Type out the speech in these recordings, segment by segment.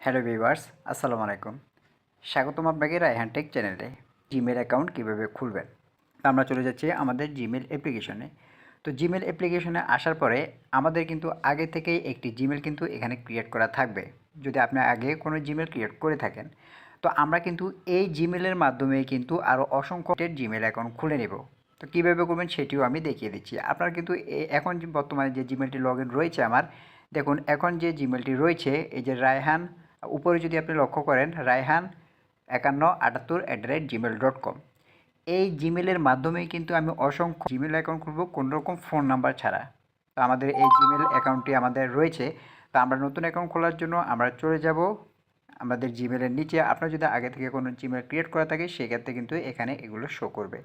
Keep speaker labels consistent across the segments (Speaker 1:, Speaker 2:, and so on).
Speaker 1: Hello viewers, আসসালামু আলাইকুম। স্বাগতম আপনাকে রায়হান টেক চ্যানেলে। জিমেল অ্যাকাউন্ট কীভাবে খুলবেন, তো আমরা চলে যাচ্ছি আমাদের জিমেল অ্যাপ্লিকেশনে। তো জিমেল অ্যাপ্লিকেশনে আসার পরে আমাদের কিন্তু আগে থেকেই একটি জিমেল কিন্তু এখানে ক্রিয়েট করা থাকবে। যদি আপনি আগে কোনো জিমেল ক্রিয়েট করে থাকেন, তো আমরা কিন্তু এই জিমেলের মাধ্যমে কিন্তু আরও অসংখ্য জিমেল অ্যাকাউন্ট খুলে নেব। তো কীভাবে করবেন সেটিও আমি দেখিয়ে দিচ্ছি। আপনার কিন্তু এখন যে বর্তমানে যে জিমেলটি লগ ইন রয়েছে আমার, দেখুন এখন যে জিমেলটি রয়েছে এই যে রায়হান, উপরে যদি আপনি লক্ষ্য করেন রায়হান 5178@gmail.com, এই জিমেলের মাধ্যমেই কিন্তু আমি অসংখ্য জিমেল অ্যাকাউন্ট খুলব কোনো রকম ফোন নাম্বার ছাড়া। তো আমাদের এই জিমেল অ্যাকাউন্টটি আমাদের রয়েছে। তো আমরা নতুন অ্যাকাউন্ট খোলার জন্য আমরা চলে যাব আমাদের জিমেলের নিচে। আপনার যদি আগে থেকে কোনো জিমেল ক্রিয়েট করা থাকে সেক্ষেত্রে কিন্তু এখানে এগুলো শো করবে।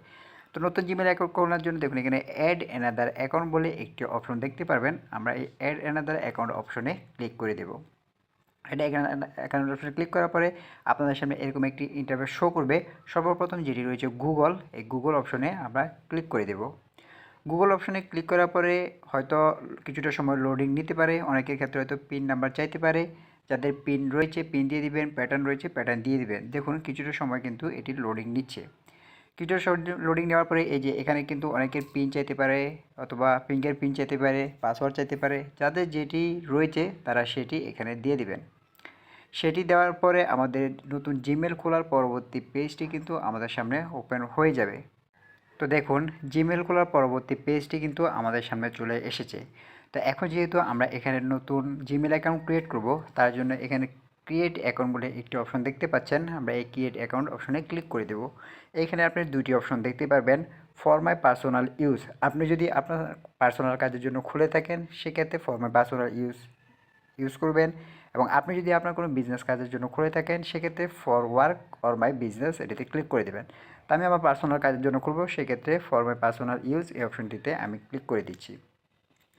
Speaker 1: তো নতুন জিমেল অ্যাকাউন্ট খোলার জন্য দেখুন এখানে অ্যাড অ্যানাদার অ্যাকাউন্ট বলে একটি অপশন দেখতে পারবেন। আমরা এই অ্যাড অ্যানাদার অ্যাকাউন্ট অপশনে ক্লিক করে দেব। এটা অ্যাকাউন্ট অপশনে ক্লিক করার পরে আপনাদের সামনে এরকম একটি ইন্টারফেস শো করবে। সর্বপ্রথম যেটি রয়েছে গুগল, এই গুগল অপশনে আমরা ক্লিক করে দেব। গুগল অপশনে ক্লিক করার পরে হয়তো কিছুটা সময় লোডিং নিতে পারে, অনেকের ক্ষেত্রে হয়তো পিন নাম্বার চাইতে পারে। যাদের পিন রয়েছে পিন দিয়ে দিবেন, প্যাটার্ন রয়েছে প্যাটার্ন দিয়ে দিবেন। দেখুন কিছুটা সময় কিন্তু এটি লোডিং নিচ্ছে। কিছুটা লোডিং নেওয়ার পরে এই যে এখানে কিন্তু অনেকের পিন চাইতে পারে অথবা ফিঙ্গার পিন চাইতে পারে, পাসওয়ার্ড চাইতে পারে। যাদের যেটি রয়েছে তারা সেটি এখানে দিয়ে দিবেন। সেটি দেওয়ার পরে আমাদের নতুন জিমেল খোলার পরবর্তী পেজটি কিন্তু আমাদের সামনে ওপেন হয়ে যাবে। তো দেখুন জিমেল খোলার পরবর্তী পেজটি কিন্তু আমাদের সামনে চলে এসেছে। তো এখন যেহেতু আমরা এখানে নতুন জিমেল অ্যাকাউন্ট ক্রিয়েট করব, তার জন্য এখানে ক্রিয়েট অ্যাকাউন্ট বলে একটি অপশন দেখতে পাচ্ছেন। আমরা এই ক্রিয়েট অ্যাকাউন্ট অপশনে ক্লিক করে দেব। এইখানে আপনি দুইটি অপশন দেখতে পারবেন, ফর মাই পার্সোনাল ইউজ। আপনি যদি আপনার পার্সোনাল কাজের জন্য খুলে থাকেন সেক্ষেত্রে ফর মাই পার্সোনাল ইউজ করবেন, এবং আপনি যদি আপনার কোনো বিজনেস কাজের জন্য খুলে থাকেন সেক্ষেত্রে for work or my business এটিতে ক্লিক করে দেবেন। তো আমি আমার পার্সোনাল কাজের জন্য খুলব, সেক্ষেত্রে ফর মাই পার্সোনাল ইউজ এই অপশনটিতে আমি ক্লিক করে দিচ্ছি।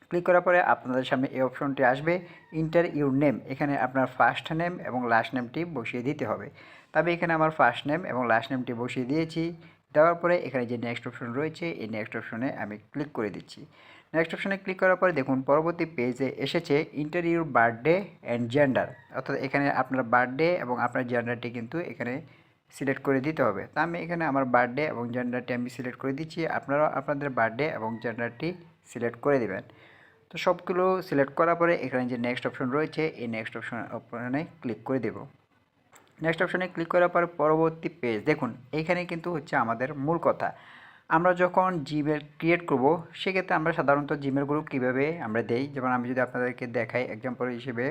Speaker 1: ক্লিক করার পরে আপনাদের সামনে এই অপশনটি আসবে, ইন্টার ইউর নেম। এখানে আপনার ফার্স্ট নেম এবং লাস্ট নেমটি বসিয়ে দিতে হবে। তবে এখানে আমার ফার্স্ট নেম এবং লাস্ট নেমটি বসিয়ে দিয়েছি। দেওয়ার পরে এখানে যে নেক্সট অপশন রয়েছে এই নেক্সট অপশনে আমি ক্লিক করে দিচ্ছি। নেক্সট অপশনে ক্লিক করার পরে দেখুন পরবর্তী পেজে এসেছে inter your birthday and gender, অর্থাৎ এখানে আপনার বার্থডে এবং আপনার জেন্ডারটি কিন্তু এখানে সিলেক্ট করে দিতে হবে। তা আমি এখানে আমার বার্থডে এবং জেন্ডারটি আমি সিলেক্ট করে দিচ্ছি, আপনারাও আপনাদের বার্থডে এবং জেন্ডারটি সিলেক্ট করে দেবেন। তো সবগুলো সিলেক্ট করার পরে এখানে যে নেক্সট অপশন রয়েছে এই নেক্সট অপশনে ক্লিক করে দেব। নেক্সট অপশনে ক্লিক করার পরে পরবর্তী পেজ দেখুন এইখানে কিন্তু হচ্ছে আমাদের মূল কথা। আমরা যখন জিমেল ক্রিয়েট করব সেক্ষেত্রে আমরা সাধারণত জিমেলগুলো কীভাবে আমরা দেই, যেমন আমি যদি আপনাদেরকে দেখাই এক্সাম্পল হিসেবে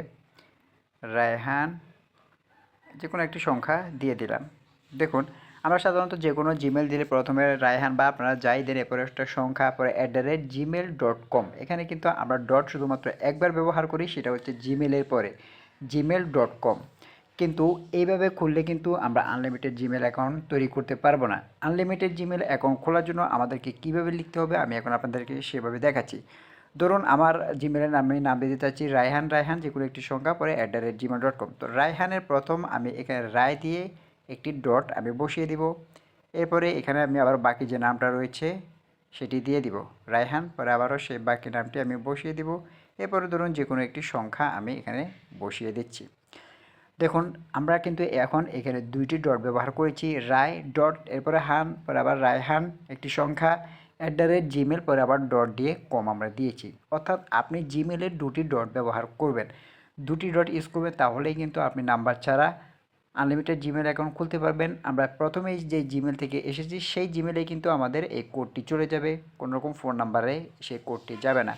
Speaker 1: রায়হান যে কোনো একটি সংখ্যা দিয়ে দিলাম। দেখুন আমরা সাধারণত যে কোনো জিমেল দিলে প্রথমে রায়হান বা আপনারা যাই দেন এরপরে একটা সংখ্যা, পরে @gmail.com। এখানে কিন্তু আমরা ডট শুধুমাত্র একবার ব্যবহার করি, সেটা হচ্ছে জিমেলের পরে gmail.com। কিন্তু এইভাবে খুললে কিন্তু আমরা আনলিমিটেড জিমেল অ্যাকাউন্ট তৈরি করতে পারবো না। আনলিমিটেড জিমেল অ্যাকাউন্ট খোলার জন্য আমাদেরকে কীভাবে লিখতে হবে আমি এখন আপনাদেরকে সেভাবে দেখাচ্ছি। ধরুন আমার জিমেলের আমি নাম দিতে চাচ্ছি রায়হান যে কোনো একটি সংখ্যা, পরে @gmail.com। তো রায়হানের প্রথম আমি এখানে রায় দিয়ে একটি ডট আমি বসিয়ে দিব। এরপরে এখানে আমি আবার বাকি যে নামটা রয়েছে সেটি দিয়ে দিব রায়হান, পরে আবারও সেই বাকি নামটি আমি বসিয়ে দিব। এরপরে ধরুন যে কোনো একটি সংখ্যা আমি এখানে বসিয়ে দিচ্ছি। দেখুন আমরা কিন্তু এখন এখানে দুইটি ডট ব্যবহার করেছি, রায় ডট এরপরে হান, পরে আবার রায়হান একটি সংখ্যা, @gmail পরে আবার ডট দিয়ে কম আমরা দিয়েছি। অর্থাৎ আপনি জিমেলের দুটি ডট ব্যবহার করবেন, দুটি ডট ইউজ করবেন, তাহলেই কিন্তু আপনি নাম্বার ছাড়া আনলিমিটেড জিমেল অ্যাকাউন্ট খুলতে পারবেন। আমরা প্রথমেই যে জিমেল থেকে এসেছি সেই জিমেলে কিন্তু আমাদের এই কোডটি চলে যাবে, কোনো রকম ফোন নাম্বারে সেই কোডটি যাবে না।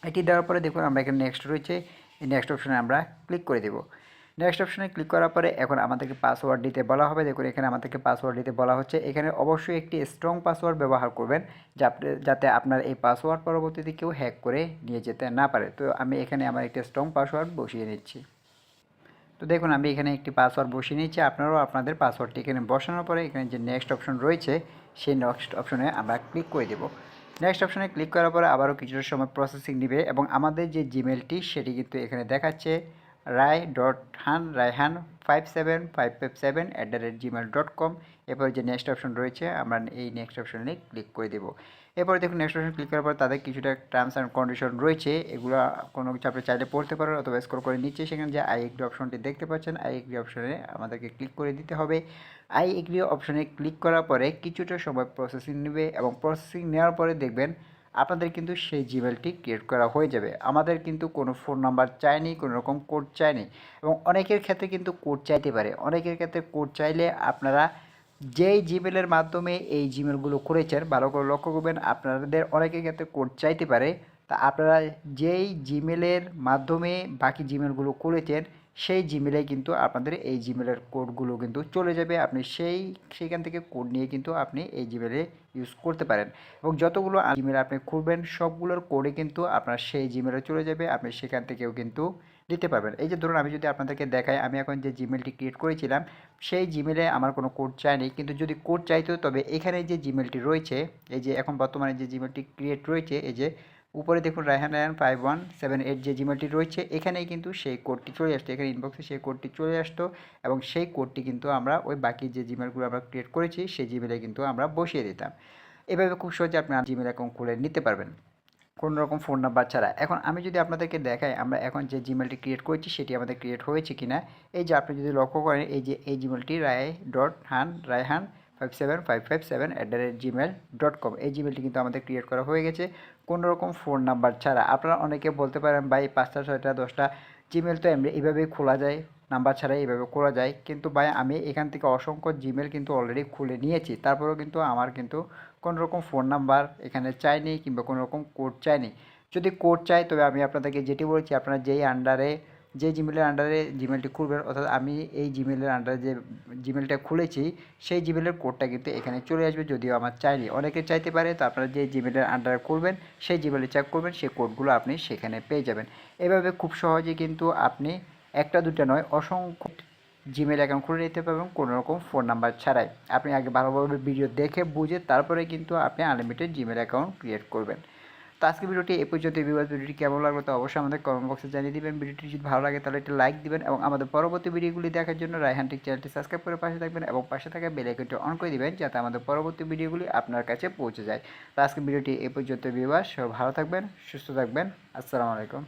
Speaker 1: এটি দেওয়ার পরে দেখুন আমরা এখানে নেক্সট রয়েছে, এই নেক্সট অপশনে আমরা ক্লিক করে দেব। নেক্সট অপশনে ক্লিক করার পরে এখন আমাদেরকে পাসওয়ার্ড দিতে বলা হবে। দেখুন এখানে আমাদেরকে পাসওয়ার্ড দিতে বলা হচ্ছে। এখানে অবশ্যই একটি স্ট্রং পাসওয়ার্ড ব্যবহার করবেন যাতে আপনার এই পাসওয়ার্ড পরবর্তীতে কেউ হ্যাক করে নিয়ে যেতে না পারে। তো আমি এখানে আমার একটি স্ট্রং পাসওয়ার্ড বসিয়ে নিচ্ছি। তো দেখুন আমি এখানে একটি পাসওয়ার্ড বসিয়ে নিচ্ছি, আপনারাও আপনাদের পাসওয়ার্ডটি এখানে বসানোর পরে এখানে যে নেক্সট অপশন রয়েছে সেই নেক্সট অপশনে আমরা ক্লিক করে দেব। নেক্সট অপশনে ক্লিক করার পরে আবারও কিছুটা সময় প্রসেসিং নেবে এবং আমাদের যে জিমেলটি সেটি কিন্তু এখানে দেখাচ্ছে rai.han57557@gmail.com। এরপর যে নেক্সট অপশন রয়েছে আমরা এই নেক্সট অপশনে ক্লিক করে দেব। এরপরে দেখুন নেক্সট অপশন ক্লিক করার পর তাদের কিছুটা টার্মস অ্যান্ড কন্ডিশন রয়েছে, এগুলো কোনো কিছু আপনি চাইলে পড়তে পারেন অথবা স্ক্রল করে নিচে সেখানে যে আই এগ্রি অপশনটি দেখতে পাচ্ছেন, আই এগ্রি অপশনে আমাদেরকে ক্লিক করে দিতে হবে। আই এগ্রি অপশনে ক্লিক করার পরে কিছুটা সময় প্রসেসিং নেবে এবং প্রসেসিং নেওয়ার পরে দেখবেন আপনাদের কিন্তু সেই জিমেলটি ক্রিয়েট করা হয়ে যাবে। আমাদের কিন্তু কোনো ফোন নাম্বার চায়নি, কোনো রকম কোড চায়নি এবং অনেকের ক্ষেত্রে কিন্তু কোড চাইতে পারে। অনেকের ক্ষেত্রে কোড চাইলে আপনারা যেই জিমেলের মাধ্যমে এই জিমেলগুলো করেছেন ভালো করে লক্ষ্য করবেন, আপনাদের অনেকের ক্ষেত্রে কোড চাইতে পারে। তা আপনারা যেই জিমেলের মাধ্যমে বাকি জিমেলগুলো করেছেন সেই জিমেলে কিন্তু আপনাদের এই জিমেলের কোডগুলো কিন্তু চলে যাবে। আপনি সেইখান থেকে কোড নিয়ে কিন্তু আপনি এই জিমেলে ইউজ করতে পারেন এবং যতগুলো জিমেল আপনি খুলবেন সবগুলোর কোডে কিন্তু আপনার সেই জিমেলে চলে যাবে, আপনি সেখান থেকেও কিন্তু দিতে পারবেন। এই যে ধরুন আমি যদি আপনাদেরকে দেখাই, আমি এখন যে জিমেলটি ক্রিয়েট করেছিলাম সেই জিমেলে আমার কোনো কোড চায়নি, কিন্তু যদি কোড চাইতো তবে এখানে যে জিমেলটি রয়েছে, এই যে এখন বর্তমানে যে জিমেলটি ক্রিয়েট রয়েছে, এই যে উপরে দেখুন রায়হান 5178 যে জিমেলটি রয়েছে এখানেই কিন্তু সেই কোডটি চলে আসতো, এখানে ইনবক্সে সেই কোডটি চলে আসতো এবং সেই কোডটি কিন্তু আমরা ওই বাকি যে জিমেলগুলো আমরা ক্রিয়েট করেছি সেই জিমেলে কিন্তু আমরা বসিয়ে দিতাম। এভাবে খুব সহজে আপনি জিমেল অ্যাকাউন্ট খুলে নিতে পারবেন কোনো রকম ফোন নাম্বার ছাড়া। এখন আমি যদি আপনাদেরকে দেখাই আমরা এখন যে জিমেলটি ক্রিয়েট করেছি সেটি আমাদের ক্রিয়েট হয়েছে কিনা, এই যে আপনি যদি লক্ষ্য করেন এই যে এই জিমেলটি রায়হান 57557@gmail.com এই জিমেলটি কিন্তু আমাদের ক্রিয়েট করা হয়ে গেছে কোনো রকম ফোন নাম্বার ছাড়া। আপনারা অনেকে বলতে পারেন ভাই 5টা 6টা 10টা জিমেল তো এমনি এইভাবেই খোলা যায়, নাম্বার ছাড়াই এইভাবে খোলা যায়, কিন্তু ভাই আমি এখান থেকে অসংখ্য জিমেল কিন্তু অলরেডি খুলে নিয়েছি, তারপরেও কিন্তু আমার কিন্তু কোনো রকম ফোন নাম্বার এখানে চাইনি কিংবা কোনো রকম কোড চাইনি। যদি কোড চাই তবে আমি আপনাদেরকে যেটি বলেছি আপনারা যে জিমেলের আন্ডারে জিমেলটি খুলবেন, অর্থাৎ আমি এই জিমেলের আন্ডারে যে জিমেলটা খুলেছি সেই জিমেলের কোডটা কিন্তু এখানে চলে আসবে, যদিও আমার চাইনি। অনেকে চাইতে পারে, তো আপনারা যে জিমেলের আন্ডারে খুলবেন সেই জিমেলে চেক করবেন সেই কোডগুলো আপনি সেখানে পেয়ে যাবেন। এভাবে খুব সহজে কিন্তু আপনি একটা দুটা নয় অসংখ্য জিমেল অ্যাকাউন্ট খুলে নিতে পারবেন কোনো রকম ফোন নাম্বার ছাড়াই। আপনি আগে ভালোভাবে ভিডিও দেখে বুঝে তারপরে কিন্তু আপনি আনলিমিটেড জিমেল অ্যাকাউন্ট ক্রিয়েট করবেন। তো আজকে ভিডিওটি এ পর্যন্ত। ভিডিওটি কেমন লাগলো তো অবশ্যই আমাদের কমেন্ট বক্সে জানিয়ে দিবেন। ভিডিওটি যদি ভালো লাগে তাহলে একটা লাইক দিবেন এবং আমাদের পরবর্তী ভিডিওগুলি দেখার জন্য রায়হান টেক চ্যানেলটি সাবস্ক্রাইব করে পাশে থাকবেন এবং পাশে থাকা বেল আইকনটি অন করে দিবেন যাতে আমাদের পরবর্তী ভিডিওগুলি আপনার কাছে পৌঁছে যায়। তো আজকে ভিডিওটি এ পর্যন্ত ভিউয়ার্স, সবাই ভালো থাকবেন, সুস্থ থাকবেন। আসসালামু আলাইকুম।